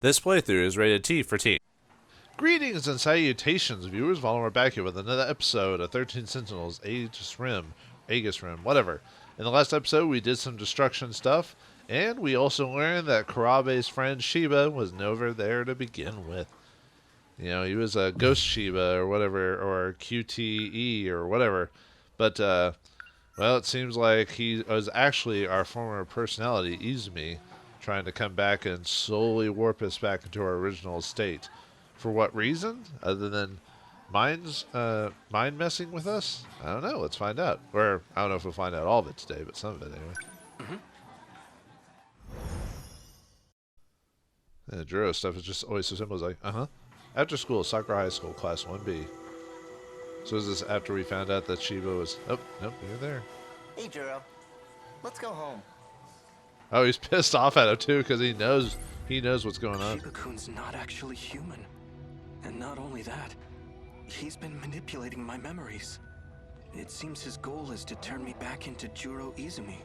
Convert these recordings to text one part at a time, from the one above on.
This playthrough is rated T for teen. Greetings and salutations, viewers. Vauldemare back here with another episode of 13 Sentinels, Aegis Rim, whatever. In the last episode, we did some destruction stuff, and we also learned that Kurabe's friend Shiba was never there to begin with. You know, he was a ghost Shiba or whatever, or QTE or whatever. But, well, it seems like he was actually our former personality, Izumi, trying to come back and slowly warp us back into our original state. For what reason? Other than mind messing with us? I don't know. Let's find out. Or, I don't know if we'll find out all of it today, but some of it anyway. The Juro stuff is just always so simple. It's like, After school, Sakura High School, Class 1B. So is this after we found out that Shiba was... Oh, nope, you're there. Hey, Juro. Let's go home. Oh, he's pissed off at him, too, because he knows what's going on. Shiba-kun's not actually human. And not only that, he's been manipulating my memories. It seems his goal is to turn me back into Juro Izumi.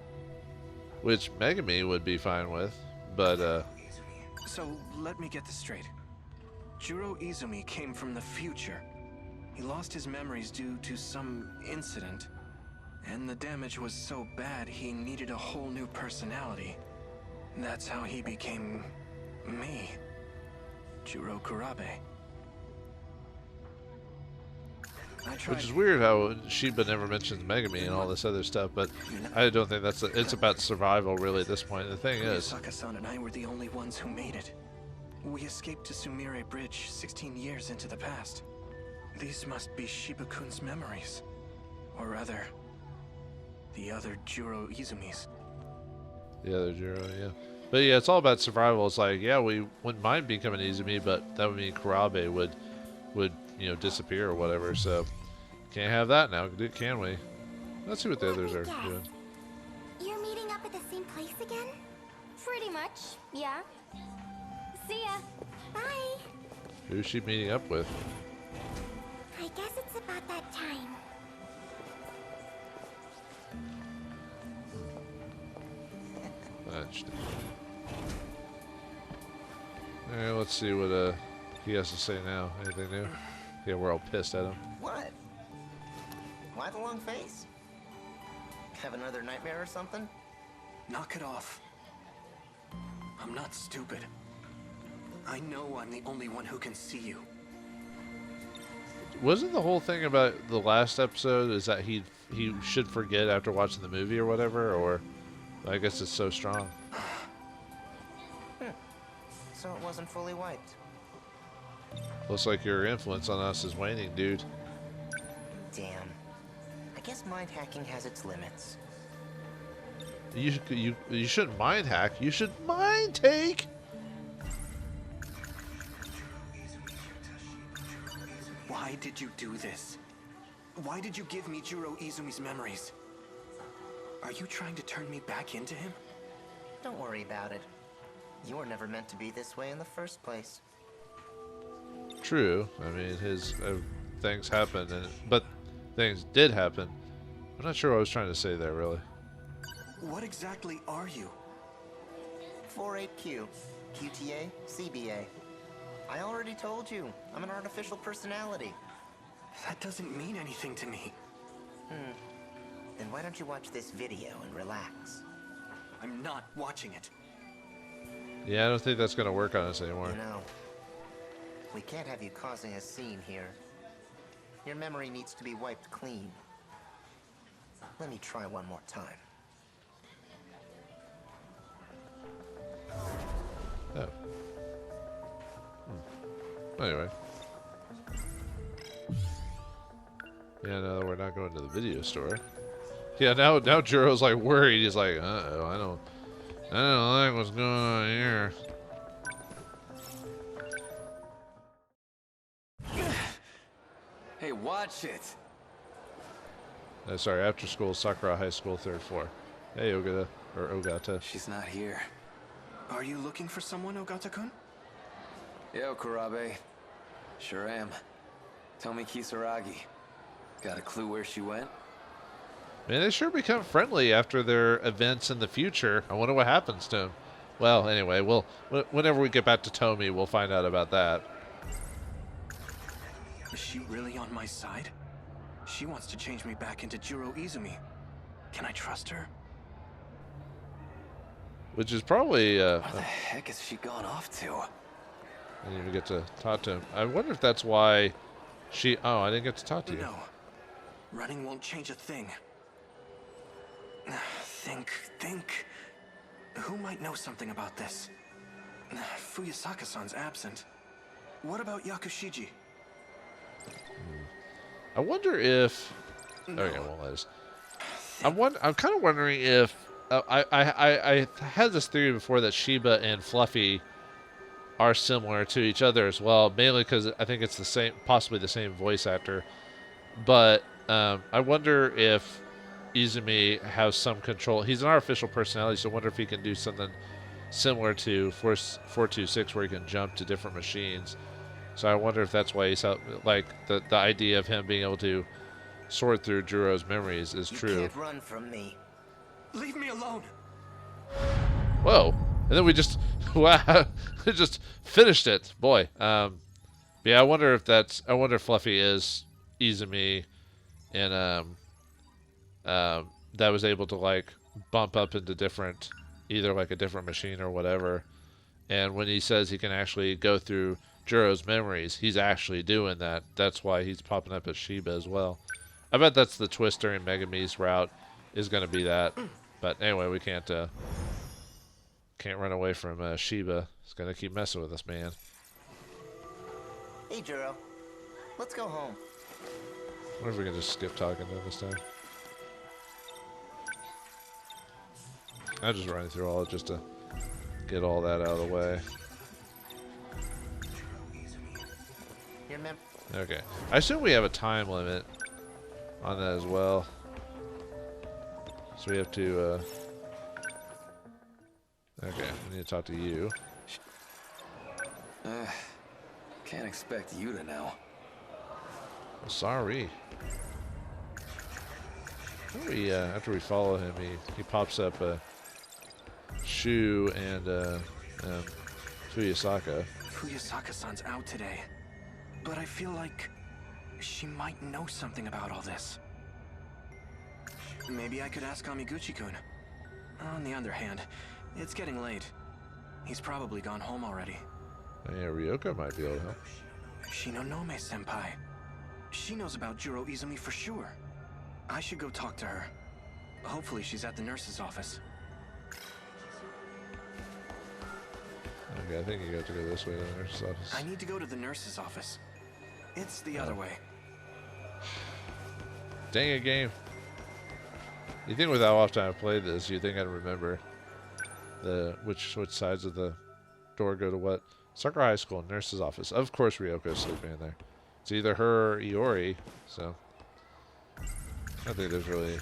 Which Megami would be fine with, but, So, let me get this straight. Juro Izumi came from the future. He lost his memories due to some incident. And the damage was so bad, he needed a whole new personality. That's how he became... me. Juro Kurabe. Which is weird how Shiba never mentions Megami and all this other stuff, but I don't think it's about survival really at this point. The thing is... Saka-san and I were the only ones who made it. We escaped to Sumire Bridge 16 years into the past. These must be Shiba-kun's memories. Or rather, the other Juro Izumis. The other Juro, yeah. But yeah, it's all about survival. It's like, yeah, we wouldn't mind becoming Izumi, but that would mean Kurabe would disappear or whatever, so can't have that now, can we? Let's see what the others are doing. You're meeting up at the same place again? Pretty much, yeah. See ya. Bye. Who's she meeting up with? I guess it's about that time. Interesting. Alright, let's see what he has to say now. Anything new? Yeah, we're all pissed at him. What? Why the long face? Have another nightmare or something? Knock it off. I'm not stupid. I know I'm the only one who can see you. Wasn't the whole thing about the last episode is that he should forget after watching the movie or whatever, or I guess it's so strong. So it wasn't fully wiped. Looks like your influence on us is waning, dude. Damn. I guess mind hacking has its limits. You shouldn't mind hack. You should mind take. Why did you do this? Why did you give me Juro Izumi's memories? Are you trying to turn me back into him? Don't worry about it. You were never meant to be this way in the first place. True. I mean, his things happened, but things did happen. I'm not sure what I was trying to say there, really. What exactly are you? 48Q, QTA, CBA. I already told you, I'm an artificial personality. That doesn't mean anything to me. Then why don't you watch this video and relax? I'm not watching it. Yeah, I don't think that's going to work on us anymore. You know, we can't have you causing a scene here. Your memory needs to be wiped clean. Let me try one more time. Oh. Anyway. Yeah, no, we're not going to the video store. Yeah, now Juro's like worried. He's like, uh-oh, I don't like what's going on here. Hey, watch it. Sorry, after school, Sakura High School, 3rd floor. Hey, Ogata. She's not here. Are you looking for someone, Ogata-kun? Yo, Kurabe. Sure am. Tell me Kisaragi. Got a clue where she went? Man, they sure become friendly after their events in the future. I wonder what happens to him. Well, anyway, whenever we get back to Tomi, we'll find out about that. Is she really on my side? She wants to change me back into Jiro Izumi. Can I trust her? Which is probably... Where the heck has she gone off to? I didn't even get to talk to him. I wonder if that's why she... Oh, I didn't get to talk to you. No. Running won't change a thing. Think. Who might know something about this? Fuyasaka-san's absent. What about Yakushiji? I wonder if... Okay, well, let us... I'm kind of wondering if... I had this theory before that Shiba and Fluffy are similar to each other as well, mainly because I think it's the same, possibly the same voice actor. But I wonder if Izumi has some control. He's an artificial personality, so I wonder if he can do something similar to 426, where he can jump to different machines. So I wonder if that's why he's like the idea of him being able to sort through Juro's memories is true. You can't run from me. Leave me alone. Whoa! And then we just wow, just finished it, boy. Yeah, I wonder if Fluffy is Izumi, and that was able to like bump up into different, either like a different machine or whatever. And when he says he can actually go through Juro's memories, he's actually doing that. That's why he's popping up as Shiba as well. I bet that's the twist during Megumi's route, is going to be that. But anyway, we can't run away from Shiba. He's going to keep messing with us, man. Hey, Juro. Let's go home. I wonder if we can just skip talking to him this time. I'm just running through all it just to get all that out of the way. Okay. I assume we have a time limit on that as well. So we have to, okay, we need to talk to you. Can't expect you to know. Well, sorry. After we follow him, he pops up Shu and Fuyasaka. Fuyasaka-san's out today. But I feel like she might know something about all this. Maybe I could ask Amiguchi-kun. On the other hand, it's getting late. He's probably gone home already. Yeah, Ryoko might be able to help. Shinonome-senpai. She knows about Jiro Izumi for sure. I should go talk to her. Hopefully she's at the nurse's office. Okay, I think you got to go this way to the nurse's office. I need to go to the nurse's office. It's the other way. Dang it, game. You think with how often I've played this, you think I'd remember which sides of the door go to what? Sakura High School, nurse's office. Of course Ryoko's sleeping in there. It's either her or Iori, so I think there's really...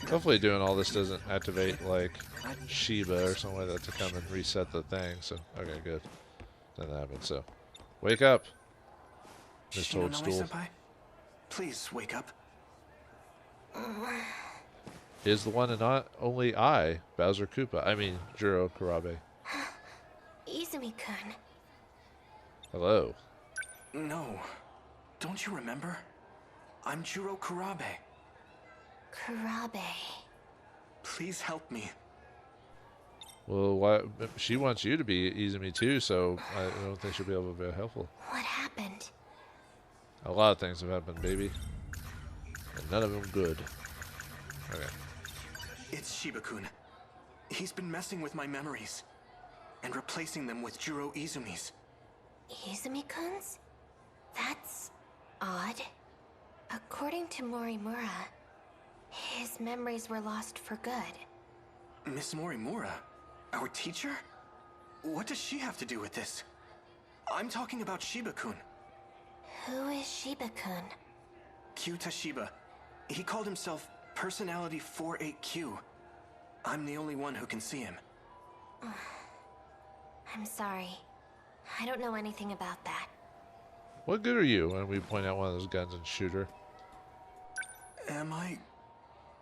Hopefully doing all this doesn't activate like Shiba or something like that to come and reset the thing, so okay, good. Nothing happened, so wake up, Miss Toadstool. Shinonome-senpai, please wake up. Is the one and not only I, Bowser Koopa. I mean, Juro Kurabe. Izumi-kun. Hello. No. Don't you remember? I'm Juro Kurabe. Kurabe. Please help me. Well, why? She wants you to be Izumi too, so I don't think she'll be able to be helpful. What happened? A lot of things have happened, baby. And none of them good. Okay. It's Shiba-kun. He's been messing with my memories and replacing them with Jiro Izumi's. Izumi-kun's? That's odd. According to Morimura, his memories were lost for good. Miss Morimura? Our teacher? What does she have to do with this? I'm talking about Shiba-kun. Who is Shiba-kun? Kyuta Shiba. He called himself Personality 48Q. I'm the only one who can see him. I'm sorry. I don't know anything about that. What good are you when we point out one of those guns and shoot her? Am I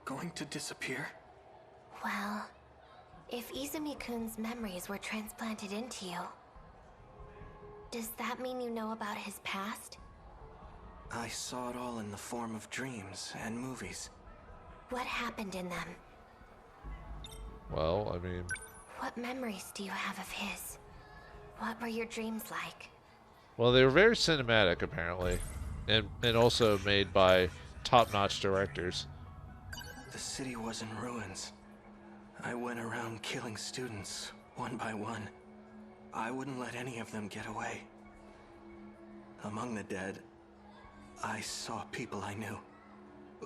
going to disappear? Well, If Izumi-kun's memories were transplanted into you, does that mean you know about his past? I saw it all in the form of dreams and movies. What happened in them? Well, I mean... What memories do you have of his? What were your dreams like? Well, they were very cinematic, apparently. And also made by top-notch directors. The city was in ruins. I went around killing students, one by one. I wouldn't let any of them get away. Among the dead, I saw people I knew.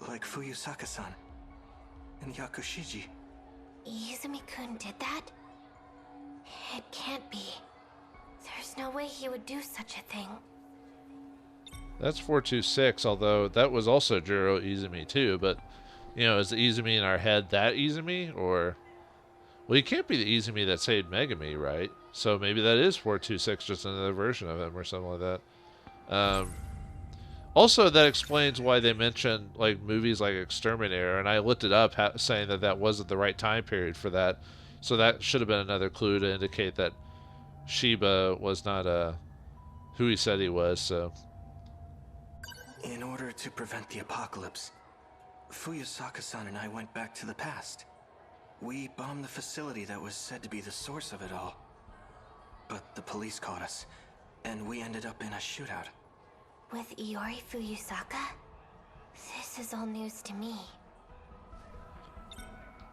Like Fuyusaka-san and Yakushiji. Izumi-kun did that? It can't be. There's no way he would do such a thing. That's 426, although that was also Jiro Izumi too, but, you know, is the Izumi in our head that Izumi, or... Well, he can't be the Izumi that saved Megami, right? So maybe that is 426, just another version of him or something like that. Also, that explains why they mentioned, like, movies like Exterminator, and I looked it up saying that that wasn't the right time period for that, so that should have been another clue to indicate that Shiba was not who he said he was, so... In order to prevent the apocalypse, Fuyusaka-san and I went back to the past. We bombed the facility that was said to be the source of it all. But the police caught us, and we ended up in a shootout. With Iori Fuyusaka? This is all news to me.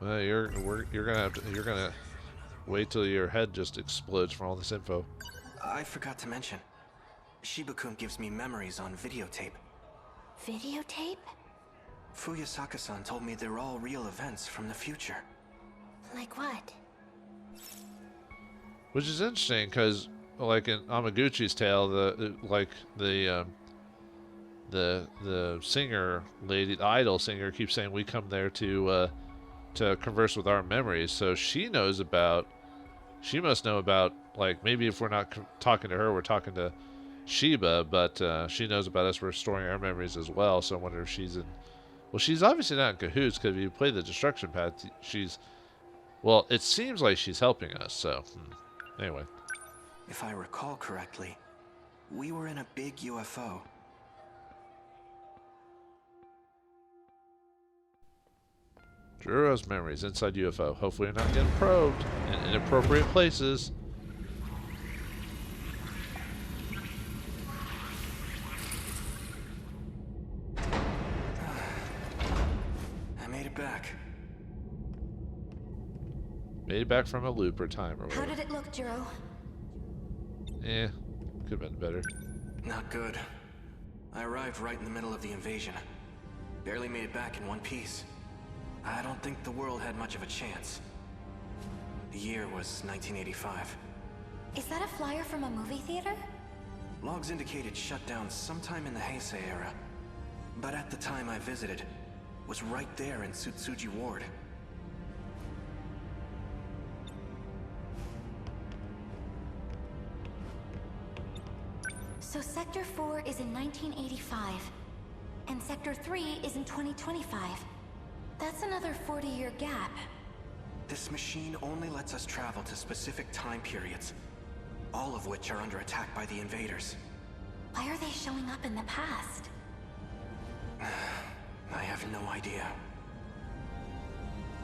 Well, you're gonna wait till your head just explodes from all this info. I forgot to mention, Shiba-kun gives me memories on videotape. Videotape? Fuyusaka-san told me they're all real events from the future. Like what? Which is interesting, because, like in Amaguchi's tale, the singer lady, the idol singer, keeps saying we come there to converse with our memories. So she knows about. She must know about, like, maybe if we're not talking to her, we're talking to Shiba, but she knows about us restoring our memories as well. So I wonder if she's in. Well, she's obviously not in cahoots, because if you play the destruction path, she's. Well, it seems like she's helping us. So anyway. If I recall correctly, we were in a big UFO. Jiro's memories inside UFO. Hopefully you're not getting probed in inappropriate places. I made it back. Made it back from a loop or time or How whatever. did it look, Jiro? Could have been better. Not good. I arrived right in the middle of the invasion. Barely made it back in one piece. I don't think the world had much of a chance. The year was 1985. Is that a flyer from a movie theater? Logs indicated shutdown sometime in the Heisei era. But at the time I visited, was right there in Tsutsuji Ward. So Sector 4 is in 1985, and Sector 3 is in 2025. That's another 40-year gap. This machine only lets us travel to specific time periods, all of which are under attack by the invaders. Why are they showing up in the past? I have no idea.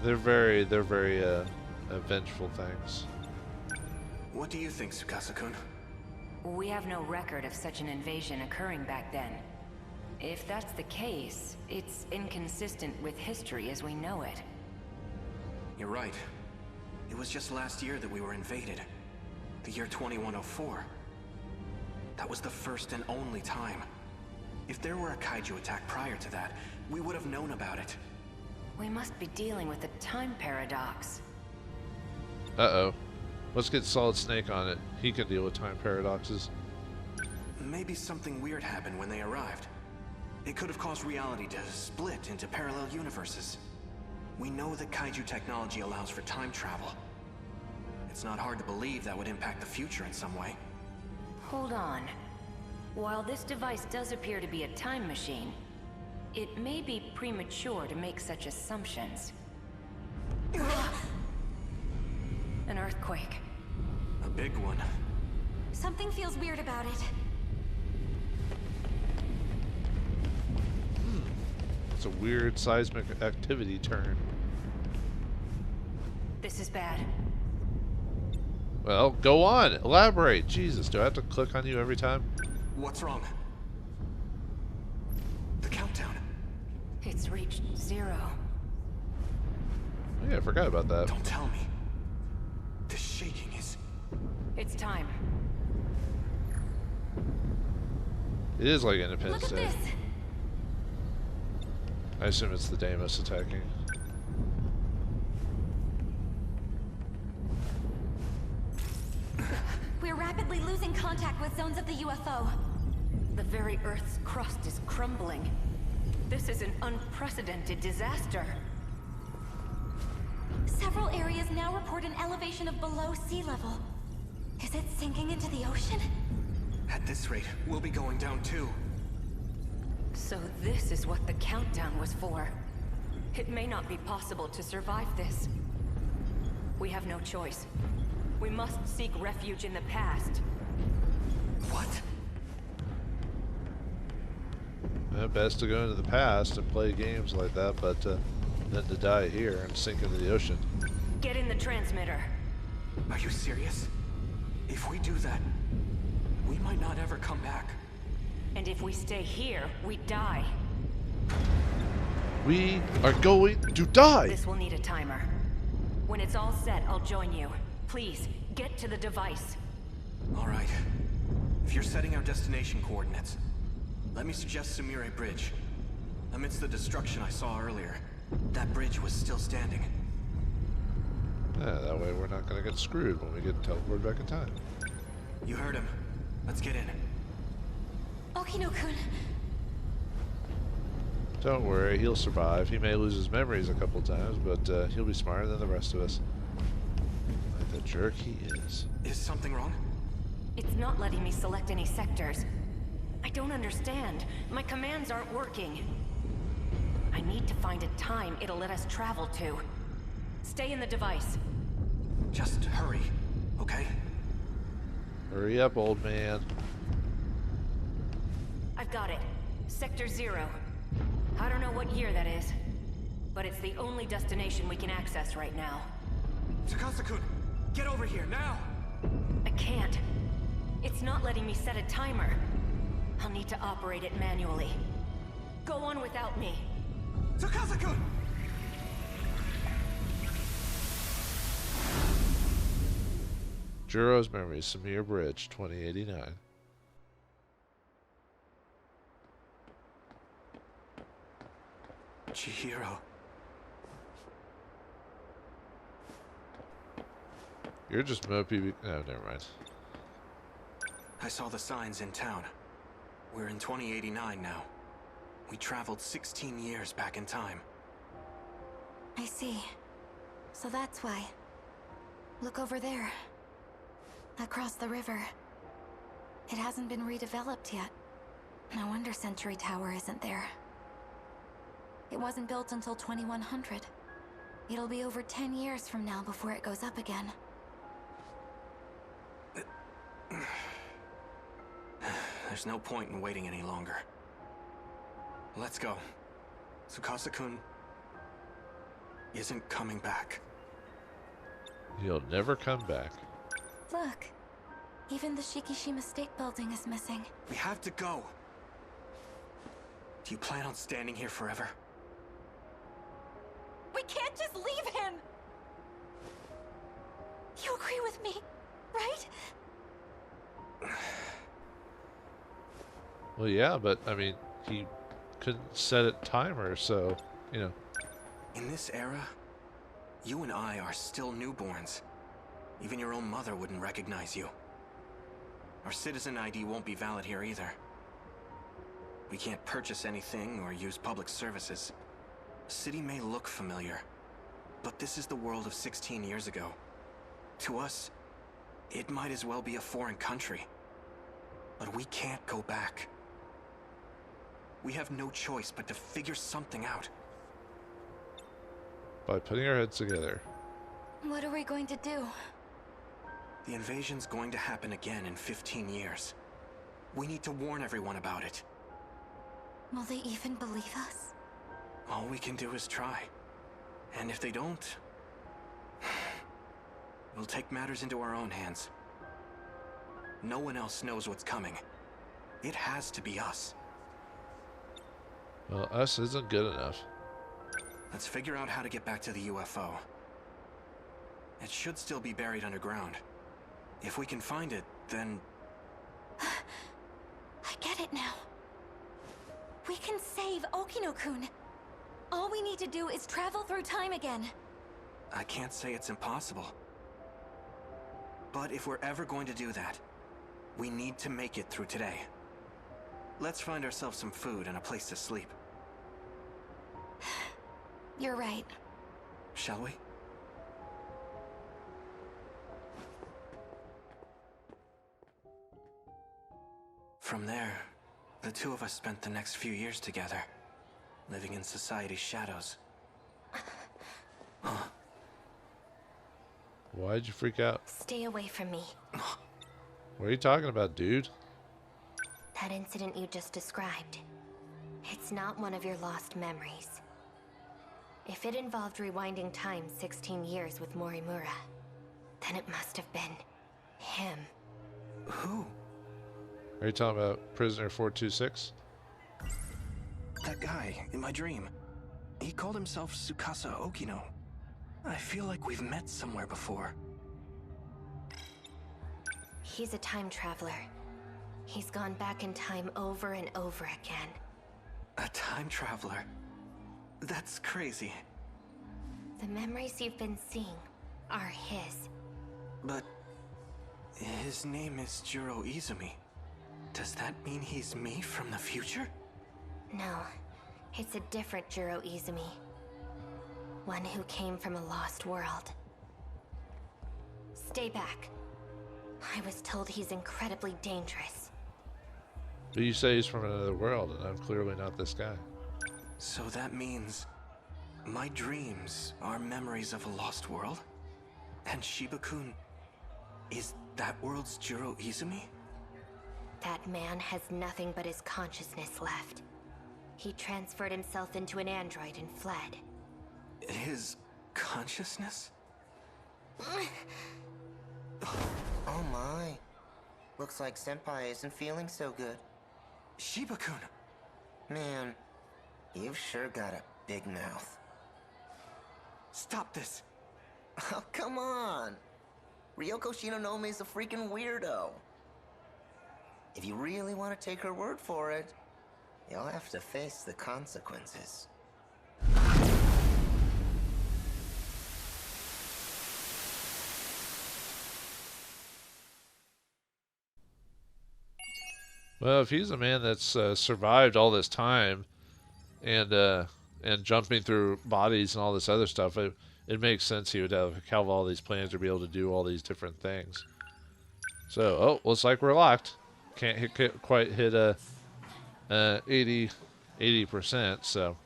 They're very vengeful things. What do you think, Tsukasa-kun? We have no record of such an invasion occurring back then. If that's the case, it's inconsistent with history as we know it. You're right. It was just last year that we were invaded. The year 2104. That was the first and only time. If there were a Kaiju attack prior to that, we would have known about it. We must be dealing with a time paradox. Uh-oh. Let's get Solid Snake on it. He can deal with time paradoxes. Maybe something weird happened when they arrived. It could have caused reality to split into parallel universes. We know that Kaiju technology allows for time travel. It's not hard to believe that would impact the future in some way. Hold on. While this device does appear to be a time machine, it may be premature to make such assumptions. An earthquake. A big one. Something feels weird about it. It's a weird seismic activity turn. This is bad. Well, go on. Elaborate. Jesus, do I have to click on you every time? What's wrong? The countdown. It's reached 0. Oh, yeah, I forgot about that. Don't tell me. The shaking is... It's time. It is like Look Independence at Day. this. I assume it's the Deimos attacking. We're rapidly losing contact with zones of the UFO. The very Earth's crust is crumbling. This is an unprecedented disaster. Several areas now report an elevation of below sea level. Is it sinking into the ocean? At this rate, we'll be going down too. So this is what the countdown was for. It may not be possible to survive this. We have no choice. We must seek refuge in the past. What? Best to go into the past and play games like that, but then to die here and sink into the ocean. Get in the transmitter. Are you serious? If we do that, we might not ever come back. And if we stay here, we die. We are going to die! This will need a timer. When it's all set, I'll join you. Please, get to the device. All right. If you're setting our destination coordinates, let me suggest Sumire Bridge. Amidst the destruction I saw earlier, that bridge was still standing. Yeah, that way we're not going to get screwed when we get teleported back in time. You heard him. Let's get in. Okino-kun. Don't worry, he'll survive. He may lose his memories a couple times, but he'll be smarter than the rest of us. Like the jerk he is. Is something wrong? It's not letting me select any sectors. I don't understand. My commands aren't working. I need to find a time it'll let us travel to. Stay in the device. Just hurry, okay? Hurry up, old man. I've got it. Sector 0. I don't know what year that is, but it's the only destination we can access right now. Tsukasa-kun, get over here, now! I can't. It's not letting me set a timer. I'll need to operate it manually. Go on without me. Tsukasa-kun! Juro's Memories, Sumire Bridge, 2089. Chihiro. You're just mopey. Oh, never mind. I saw the signs in town. We're in 2089 now. We traveled 16 years back in time. I see. So that's why. Look over there. Across the river. It hasn't been redeveloped yet. No wonder Century Tower isn't there. It wasn't built until 2100. It'll be over 10 years from now before it goes up again. There's no point in waiting any longer. Let's go. Tsukasa-kun isn't coming back. He'll never come back. Look. Even the Shikishima State Building is missing. We have to go. Do you plan on standing here forever? We can't just leave him! You agree with me, right? Well, yeah, but, I mean, he couldn't set a timer, so, you know. In this era, you and I are still newborns. Even your own mother wouldn't recognize you. Our citizen ID won't be valid here either. We can't purchase anything or use public services. The city may look familiar, but this is the world of 16 years ago. To us, it might as well be a foreign country. But we can't go back. We have no choice but to figure something out. By putting our heads together. What are we going to do? The invasion's going to happen again in 15 years. We need to warn everyone about it. Will they even believe us? All we can do is try. And if they don't, we'll take matters into our own hands. No one else knows what's coming. It has to be us. Well, us isn't good enough. Let's figure out how to get back to the UFO. It should still be buried underground. If we can find it, then... I get it now. We can save Okino-kun. All we need to do is travel through time again. I can't say it's impossible. But if we're ever going to do that, we need to make it through today. Let's find ourselves some food and a place to sleep. You're right. Shall we? From there, the two of us spent the next few years together, living in society's shadows. Why'd you freak out? Stay away from me. What are you talking about, dude? That incident you just described. It's not one of your lost memories. If it involved rewinding time 16 years with Morimura, then it must have been him. Who? Are you talking about Prisoner 426? That guy in my dream. He called himself Tsukasa Okino. I feel like we've met somewhere before. He's a time traveler. He's gone back in time over and over again. A time traveler? That's crazy. The memories you've been seeing are his. But his name is Jiro Izumi. Does that mean he's me from the future? No, it's a different Jiro Izumi. One who came from a lost world. Stay back. I was told he's incredibly dangerous. But you say he's from another world, and I'm clearly not this guy. So that means my dreams are memories of a lost world? And Shiba-kun is that world's Jiro Izumi? That man has nothing but his consciousness left. He transferred himself into an android and fled. His consciousness? Oh my. Looks like Senpai isn't feeling so good. Shiba-kun! Man, you've sure got a big mouth. Stop this! Oh, come on! Ryoko Shinonomi's a freaking weirdo. If you really want to take her word for it, you'll have to face the consequences. Well, if he's a man that's survived all this time and jumping through bodies and all this other stuff, it makes sense he would have all these plans to be able to do all these different things. So, oh, looks like we're locked. Can't quite hit 80%. So,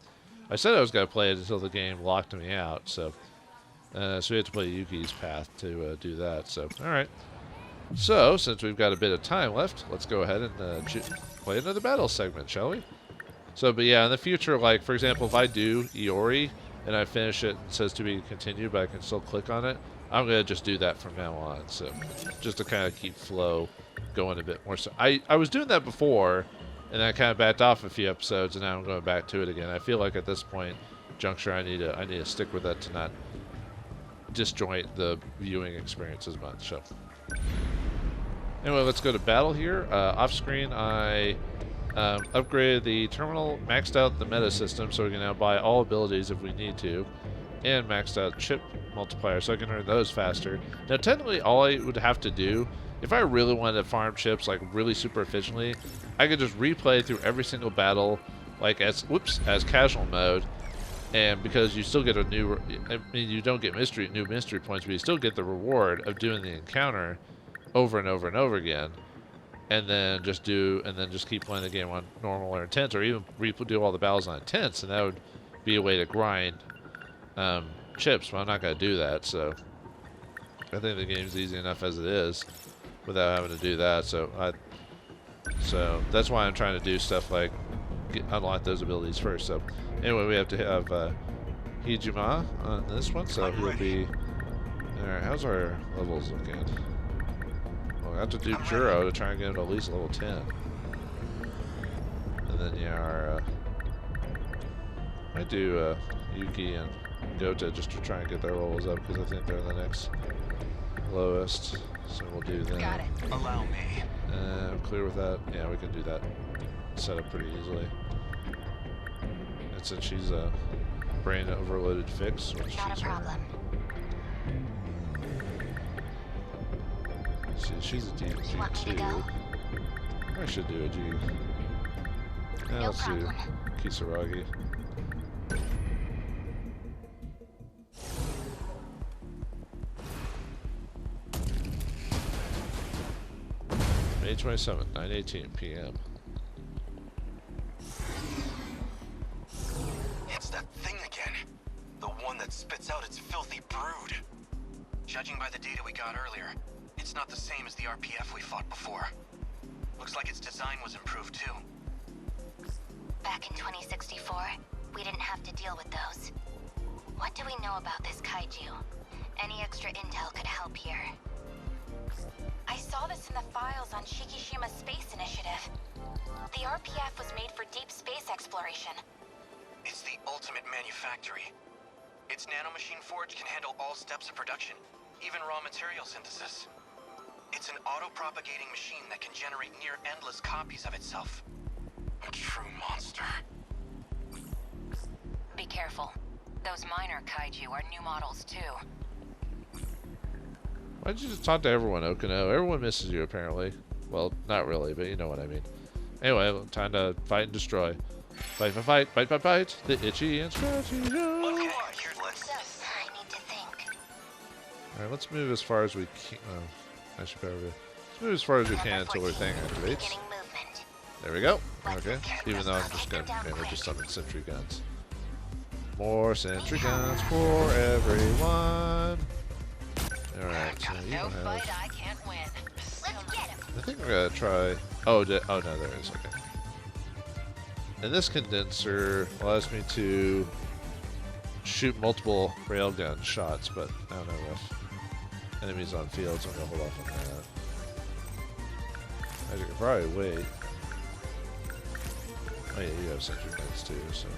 I said I was going to play it until the game locked me out. So we have to play Yuki's path to do that. So, all right. So, since we've got a bit of time left, let's go ahead and play another battle segment, shall we? So, but yeah, in the future, like, for example, if I do Iori and I finish it and it says to be continued, but I can still click on it, I'm going to just do that from now on. So, just to kind of keep flow going a bit more. So, I was doing that before, and I kind of backed off a few episodes, and now I'm going back to it again. I feel like at this point, juncture, I need to stick with that to not disjoint the viewing experience as much. So. Anyway, let's go to battle here. Off screen, I upgraded the terminal, maxed out the meta system, so we can now buy all abilities if we need to, and maxed out chip multiplier, so I can earn those faster. Now, technically, all I would have to do, if I really wanted to farm chips like really super efficiently, I could just replay through every single battle, like as casual mode, and because you still get a new, I mean, you don't get new mystery points, but you still get the reward of doing the encounter over and over and over again, and then just keep playing the game on normal or intense, or even do all the battles on intense, and that would be a way to grind chips. But I'm not going to do that. So I think the game's easy enough as it is without having to do that. So that's why I'm trying to do stuff like unlock those abilities first. So anyway, we have to have Hijima on this one, so he'll be. Alright, how's our levels looking? Well, I have to do Juro to try and get him to at least level 10. And then yeah, our I do Yuki and Gota just to try and get their levels up because I think they're the next lowest. So we'll do them. Got it. Allow me. I'm clear with that. Yeah, we can do that. Set up pretty easily. And since she's a brain overloaded fix, which Not she's a problem. She's a DG You want me to too. go? I should do a G. Yeah, No let's problem. do Kisaragi. May 27th, 9:18 p.m. It's that thing again. The one that spits out its filthy brood. Judging by the data we got earlier, it's not the same as the RPF we fought before. Looks like its design was improved too. Back in 2064, we didn't have to deal with those. What do we know about this kaiju? Any extra intel could help here. I saw this in the files on Shikishima's space initiative. The RPF was made for deep space exploration. It's the ultimate manufactory. Its nanomachine forge can handle all steps of production, even raw material synthesis. It's an auto-propagating machine that can generate near-endless copies of itself. A true monster. Be careful. Those minor kaiju are new models too. Why don't you just talk to everyone, Okino? Everyone misses you, apparently. Well, not really, but you know what I mean. Anyway, time to fight and destroy. Fight, fight, fight, fight, fight, fight. The itchy and scratchy. Okay, let's... I need to think. Alright, let's move as far as we can. I should probably. Let's move as far as we can until our thing activates. Beginning movement. There we go. Okay. Even though I'm just gonna just summon sentry guns. More sentry guns for everyone. Alright, so you No have. fight I can't win. Let's get him. I think we're gonna try. Oh, oh no, there is. Okay. And this condenser allows me to shoot multiple railgun shots, but I don't know if enemies on field, so I'm gonna hold off on that. I could probably wait. Oh yeah, you have sentry guns too, so.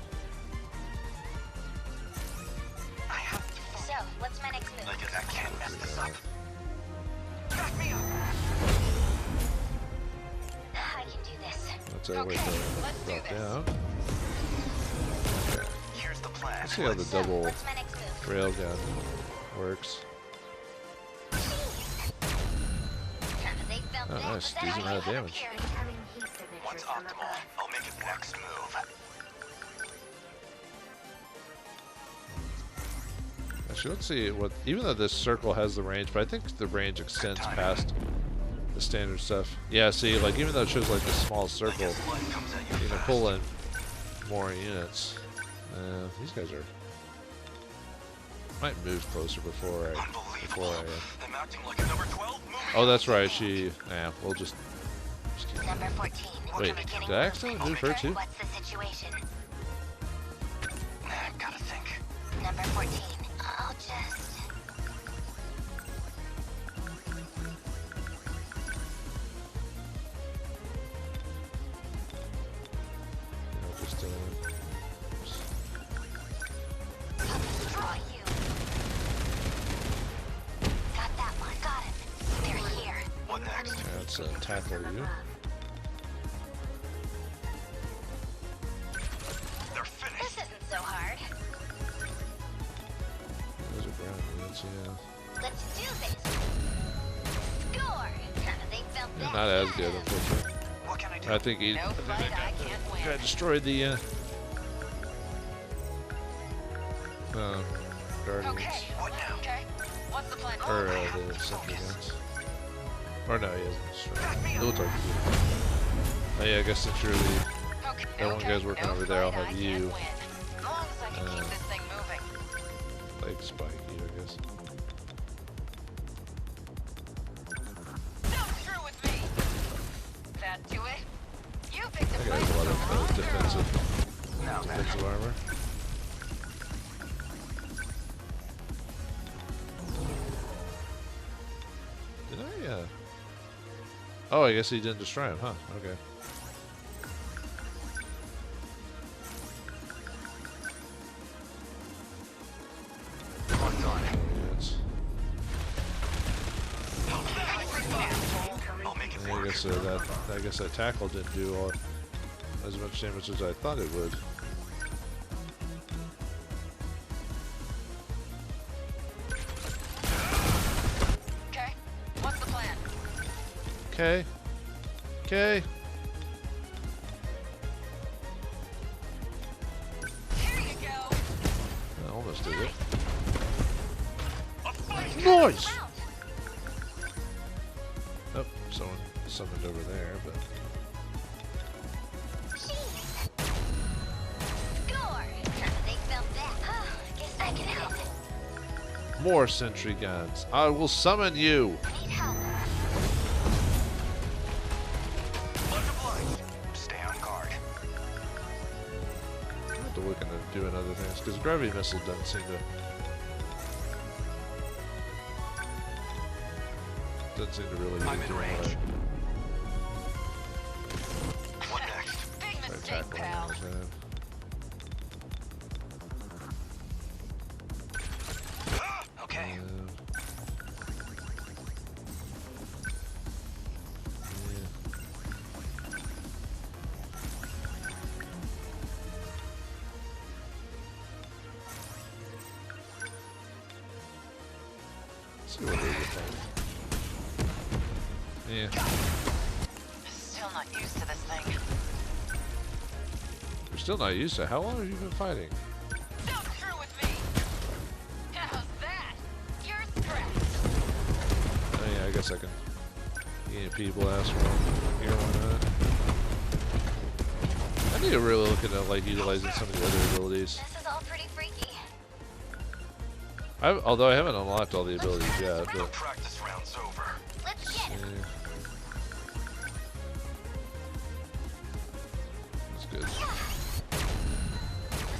So, what's my next move? Look at that, can't mess this up. Back me up! I can do this. Let's wait till it drop down. Okay. Here's the plan. Let's see how the double What's my next move? railgun works. They felt Oh, that. nice. Was that Decent amount of how you damage. Once optimal, I'll make it next move. Actually, let's see what. Even though this circle has the range, but I think the range extends past the standard stuff. Yeah, see, like even though it shows like this small circle, Life comes at you you can fast. pull in more units. These guys are might move closer before I. Unbelievable. I'm acting like a number 12 movie. Oh, that's right. She. We'll just keep. Number 14. Wait, Beginning did I accidentally move her too? What's the situation? Gotta think. Number 14. I'll just... Just I'll destroy you. Got that one. Got it. They're here. What next? yeah, let's tackle you. They're This finished. isn't so hard. Those are ground units, yeah. Let's do this. Score. They felt Yeah, that. not as good, unfortunately. What can I do? I think he. No fight I can't win. I destroyed the guardians. What now? Okay. What's the plan? Or the sentry guns. Or no, he hasn't destroyed. It looks like he did. Oh yeah, I guess since you're the Okay. that one guy's working over there, I'll fight have I you can't win. As long as I can keep this thing moving. like spike you, I guess. add to it. You picked That a guy has a lot of defensive armor. Did I? Oh, I guess he didn't destroy him, huh? Okay. Yes. I guess that tackle didn't do as much damage as I thought it would. Okay, what's the plan? Okay. Okay. Here you go. I almost did it. Nice! Oh, someone summoned over there, but... More sentry guns. I will summon you! Stay on guard. I have to look into doing other things, because gravity missile doesn't seem to really be doing range. what What next? Big I mistake, tackle pal. him. Okay. See what they get like. Yeah. Still not used to this thing. You're still not used to it. How long have you been fighting? Don't screw with me. How's that? You're scratched. Oh yeah, I guess I can EMP blast one here, why not? I need to really look into like utilizing some of the other abilities. This is all pretty freaky. Although I haven't unlocked all the abilities yet, but Practice round's over. Let's get him. yeah. That's good. Was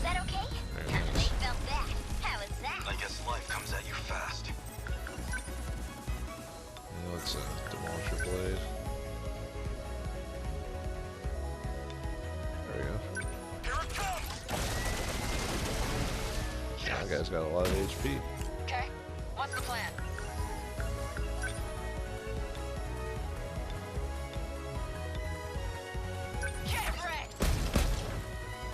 that okay? Very They nice. felt that. How was that? I guess life comes at you fast. Yeah, let's demolish your blade. There we go. Here it comes! That guy's got a lot of HP. Okay, what's the plan? Get wrecked.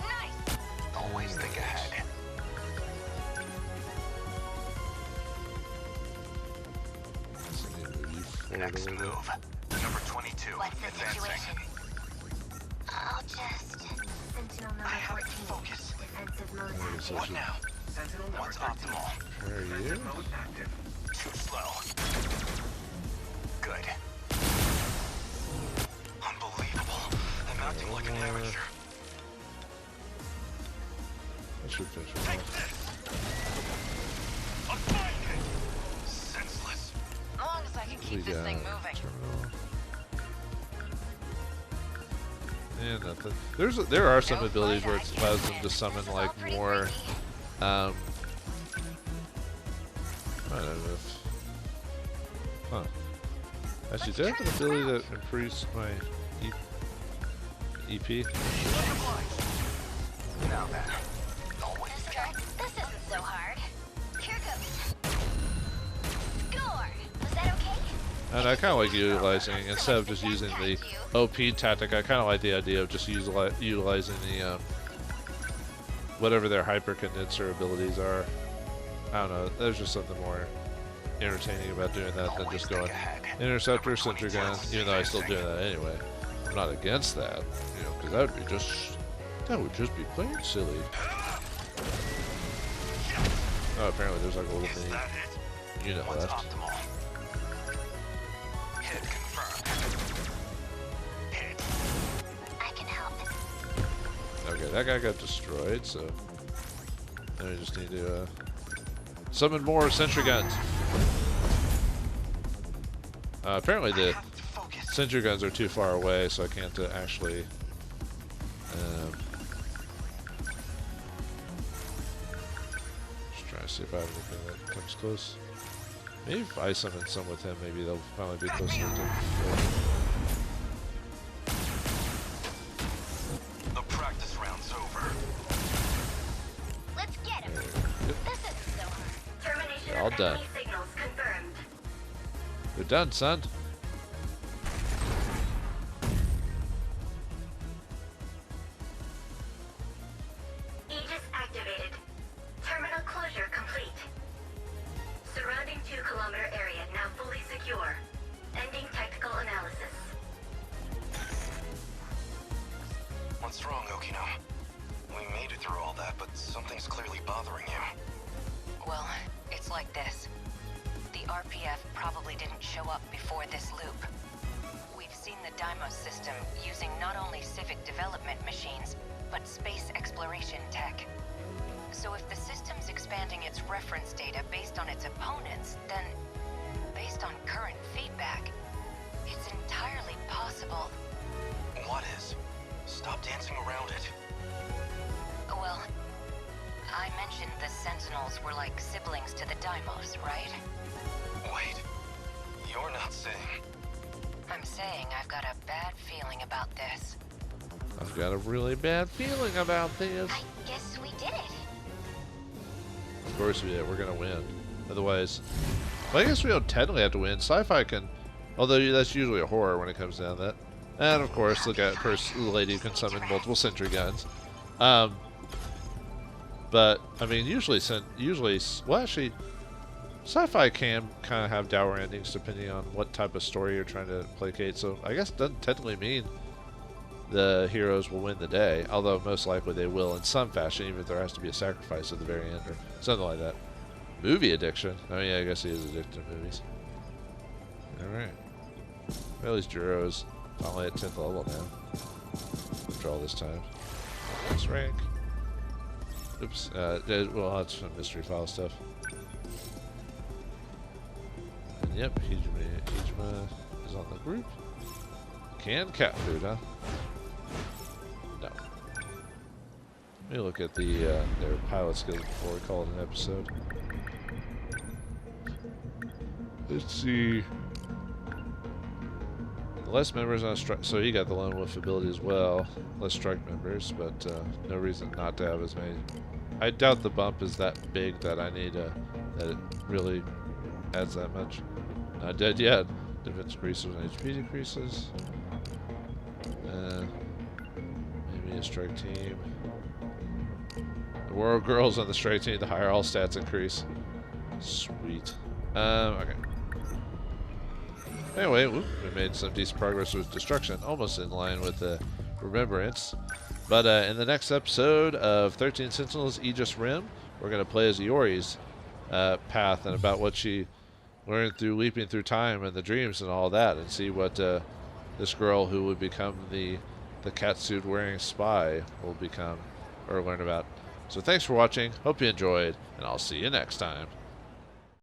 Nice. Always think ahead. Guess I need to move you forward a Next little bit. move. Number 22. What's the Advancing. situation? I'll just... Sentinel number I have to 14. focus. Defensive mode What is active. this? What now? Sentinel What's optimal? Where are you? Too slow. Good. Unbelievable. I'm acting like an amateur. I should finish it Take off. this! I'm finding! Senseless. As long as I can We keep this got thing moving. terminal. And nothing. There are some abilities where it allows them to summon like more. I don't know if. Huh. Actually, did I have an ability that improves my EP? Now then. Always. This isn't so hard. Here goes. Score! Was that okay? And I kind of like utilizing, instead of just using the OP tactic, I kind of like the idea of just utilizing the, whatever their hyper condenser abilities are. I don't know, there's just something more entertaining about doing that than just going interceptor, sentry gun, even though I still do that anyway. I'm not against that, you know, because that would just be plain silly. Oh, apparently there's like a little Is mini that it? unit What's left. optimal? Hit confirmed. Hit. I can help. Okay, that guy got destroyed, so now we just need to summon more sentry guns. Apparently the sentry guns are too far away, so I can't actually. Just trying to see if I have anything that comes close. Maybe if I summon some with him, maybe they'll finally be closer to him. The practice round's over. Let's get him. This isn't so hard. Termination All of done. enemy signals confirmed. You're done, son. Aegis activated. Terminal closure complete. Surrounding 2-kilometer area now fully secure. Ending tactical analysis. What's wrong, Okino? We made it through all that, but something's clearly bothering you. Well, it's like this. The RPF probably didn't show up before this loop. We've seen the Deimos system using not only civic development machines, but space exploration tech. So if the system's expanding its reference data based on its opponents, then, based on current feedback, it's entirely possible. What is? Stop dancing around it. Well, I mentioned the Sentinels were like siblings to the Deimos, right? Wait. You're not saying... I'm saying I've got a bad feeling about this. I've got a really bad feeling about this. I guess we did it. Of course we did. We're gonna win. Otherwise, well, I guess we don't technically have to win. Sci-fi can, although that's usually a horror when it comes down to that. And of course, look at the lady who can summon multiple sentry guns. But I mean, usually, well, actually, sci-fi can kind of have dour endings depending on what type of story you're trying to placate. So I guess it doesn't technically mean the heroes will win the day, although most likely they will in some fashion, even if there has to be a sacrifice at the very end or something like that. Movie addiction. Oh yeah, I guess he is addicted to movies. Alright. Well, at least Juro's finally at 10th level now. After all this time. Next rank. Oops. Well, that's some mystery file stuff. And yep, Hijima is on the group. Canned cat food, huh? No. Let me look at their pilot skills before we call it an episode. Let's see. Less members on strike, so he got the lone wolf ability as well. Less strike members, but no reason not to have as many. I doubt the bump is that big that I need that it really adds that much. Not dead yet. Defense increases and HP decreases. Maybe a strike team. The World Girls on the strike team, the higher all stats increase. Sweet. Okay. Anyway, we made some decent progress with destruction, almost in line with the Remembrance. But in the next episode of 13 Sentinels Aegis Rim, we're going to play as Iori's path and about what she learned through leaping through time and the dreams and all that, and see what this girl who would become the catsuit wearing spy will become or learn about. So thanks for watching, hope you enjoyed, and I'll see you next time.